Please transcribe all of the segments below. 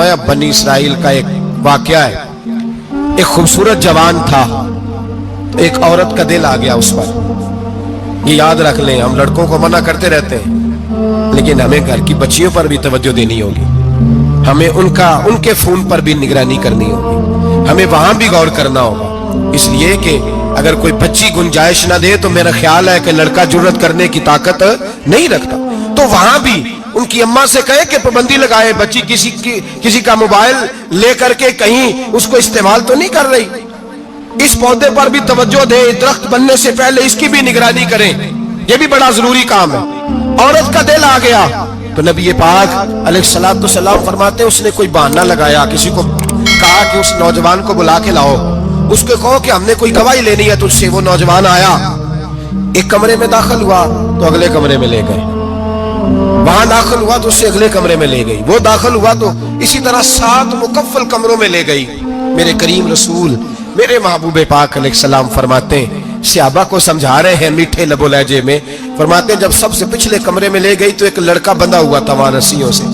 फरमाया बनी इसराइल का एक वाकया है। एक खूबसूरत जवान था, तो एक औरत का दिल आ गया उस पर। ये याद रख लें, हम लड़कों को मना करते रहते हैं, लेकिन हमें घर की बच्चियों पर भी तवज्जो देनी होगी, हमें उनके फोन पर भी निगरानी करनी होगी, हमें वहां भी गौर करना होगा। इसलिए कि अगर कोई बच्ची गुंजाइश ना दे तो मेरा ख्याल है कि लड़का जुर्रत करने की ताकत नहीं रखता। तो वहां भी उनकी अम्मा से कहे कि पाबंदी लगाए, बच्ची किसी का मोबाइल लेकर के कहीं उसको इस्तेमाल तो नहीं कर रही, इस पौधे पर भी तवज्जो दे, दरख्त बनने से पहले इसकी भी निगरानी करें, यह भी बड़ा जरूरी काम है। औरत का दिल आ गया तो नबी पाक अलैहिस्सलातु वस्सलाम फरमाते उसने कोई बहाना लगाया, किसी को कहा कि उस नौजवान को बुला के लाओ, उसको कहो कि हमने कोई गवाही लेनी है तुझसे। वो नौजवान आया, एक कमरे में दाखिल हुआ तो अगले कमरे में ले गए, वहां दाखिल हुआ तो उससे अगले कमरे में ले गई, वो दाखिल हुआ तो इसी तरह 7 मुकफ्फल कमरों में ले गई। मेरे करीम रसूल मेरे महबूब पाक अलैहिस्सलाम फरमाते हैं, सहाबा को समझा रहे हैं मीठे लबो लहजे में, फरमाते हैं जब सबसे पिछले कमरे में ले गई तो एक लड़का बंधा हुआ था वहां रस्सियों से,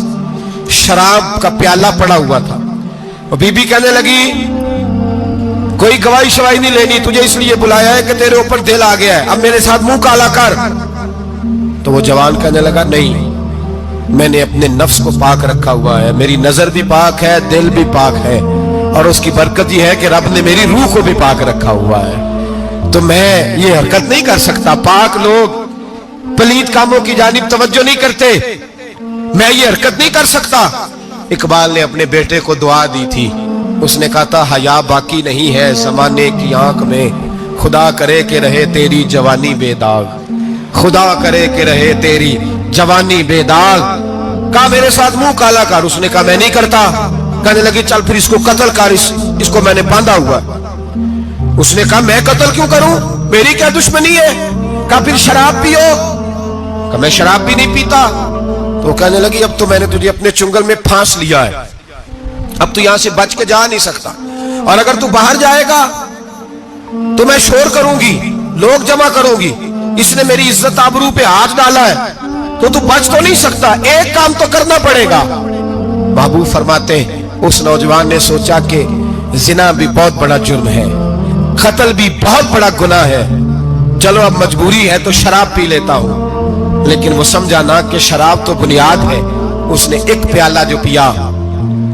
शराब का प्याला पड़ा हुआ था। और बीबी कहने लगी कोई गवाही शवाही नहीं लेनी, तुझे इसलिए बुलाया है कि तेरे ऊपर दिल आ गया है, अब मेरे साथ मुंह काला कर। तो वो जवान कहने लगा नहीं, मैंने अपने नफ्स को पाक रखा हुआ है, मेरी नजर भी पाक है, दिल भी पाक है, और उसकी बरकत यह है कि रब ने मेरी रूह को भी पाक रखा हुआ है, तो मैं ये हरकत नहीं कर सकता। पाक लोग पलीत कामों की जानिब तवज्जो नहीं करते, मैं ये हरकत नहीं कर सकता। इकबाल ने अपने बेटे को दुआ दी थी, उसने कहा था हया बाकी नहीं है जमाने की आंख में, खुदा करे कि रहे तेरी जवानी बेदाग, खुदा करे कि रहे तेरी जवानी बेदाग। कहा मेरे साथ मुंह काला कर, उसने कहा मैं नहीं करता। कहने लगी चल फिर इसको कत्ल कर, इसको मैंने बांधा हुआ। उसने कहा मैं कत्ल क्यों करूं, मेरी क्या दुश्मनी है। कहा फिर शराब पियो, कहा मैं शराब भी नहीं पीता। तो कहने लगी अब तो मैंने तुझे अपने चुंगल में फांस लिया है, अब तू यहां से बच के जा नहीं सकता, और अगर तू बाहर जाएगा तो मैं शोर करूंगी, लोग जमा करूंगी, इसने मेरी इज्जत आबरू पे हाथ डाला है, तो तू बच तो नहीं सकता, एक काम तो करना पड़ेगा। बाबू फरमाते उस नौजवान ने सोचा कि जिना भी बहुत बड़ा जुर्म है, कत्ल भी बहुत बड़ा गुनाह है, चलो अब मजबूरी है तो शराब पी लेता हूं। लेकिन वो समझा ना कि शराब तो बुनियाद है। उसने एक प्याला जो पिया,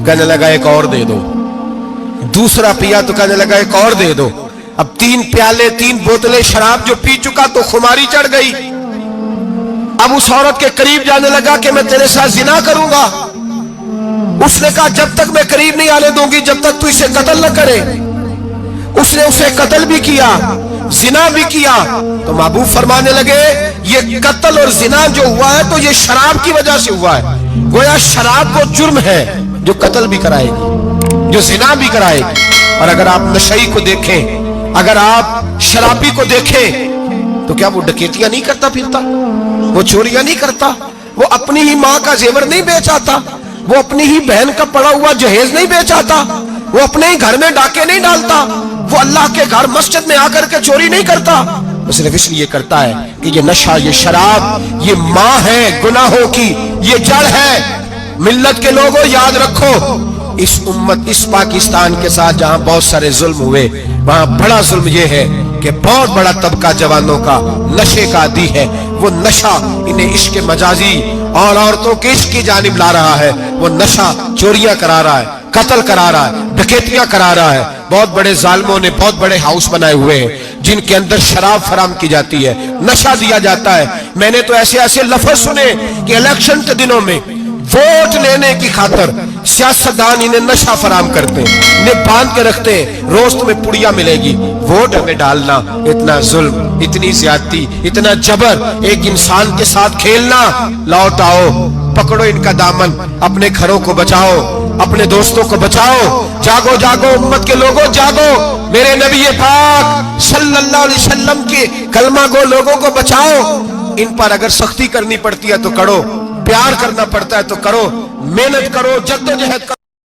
कहने लगा एक और दे दो, दूसरा पिया तो कहने लगा एक और दे दो। अब 3 प्याले 3 बोतलें शराब जो पी चुका तो खुमारी चढ़ गई। अब उस औरत के करीब जाने लगा कि मैं तेरे साथ जिना करूंगा। उसने कहा जब तक मैं करीब नहीं आने दूंगी जब तक तू इसे कत्ल न करे। उसने उसे कत्ल भी किया, जिना भी किया। तो महबूब फरमाने लगे ये कत्ल और जिना जो हुआ है तो ये शराब की वजह से हुआ है। गोया शराब वो जुर्म है जो कत्ल भी कराएगी, जो जिना भी कराएगी। और अगर आप नशई को देखें, अगर आप शराबी को देखें तो क्या वो डकैतियां नहीं करता फिरता, वो चोरियां नहीं करता, वो अपनी ही माँ का जेवर नहीं बेच आता, वो अपनी ही बहन का पड़ा हुआ जहेज नहीं बेच आता, वो अपने ही घर में डाके नहीं डालता, वो अल्लाह के घर मस्जिद में आकर के चोरी नहीं करता। वो सिर्फ इसलिए करता है कि ये नशा, ये शराब, ये माँ है गुनाहों की, ये जड़ है। मिल्लत के लोगों याद रखो, इस उम्मत, इस पाकिस्तान के साथ जहां बहुत सारे जुल्म हुए, वहां बड़ा जुल्म यह है कि बहुत बड़ा तबका जवानों का नशे का आदी है। वो नशा इन्हें इश्क मजाजी और औरतों के इश्क की जानिब ला रहा है। वो नशा चोरियां करा रहा है, कत्ल करा रहा है, डकैतियां करा रहा है। बहुत बड़े जालिमों ने बहुत बड़े हाउस बनाए हुए हैं जिनके अंदर शराब फराम की जाती है, नशा दिया जाता है। मैंने तो ऐसे ऐसे लफ्ज सुने कि इलेक्शन के दिनों में वोट लेने की खातर सियासतदान इन्हें नशा फराम करते हैं, इन्हें बांध के रखते हैं, रोज तुम्हें पुड़िया मिलेगी, वोट हमें डालना। इतना जुल्म, इतनी ज्यादती, इतना जबर, एक इंसान के साथ खेलना। लौट आओ, पकड़ो इनका दामन, अपने घरों को बचाओ, अपने दोस्तों को बचाओ। जागो जागो उम्मत के लोगों, जागो। मेरे नबी पाक सल्लल्लाहु अलैहि वसल्लम के कलमा गो लोगों को बचाओ। इन पर अगर सख्ती करनी पड़ती है तो करो, प्यार करना पड़ता है तो करो, मेहनत करो, जद्दोजहद करो।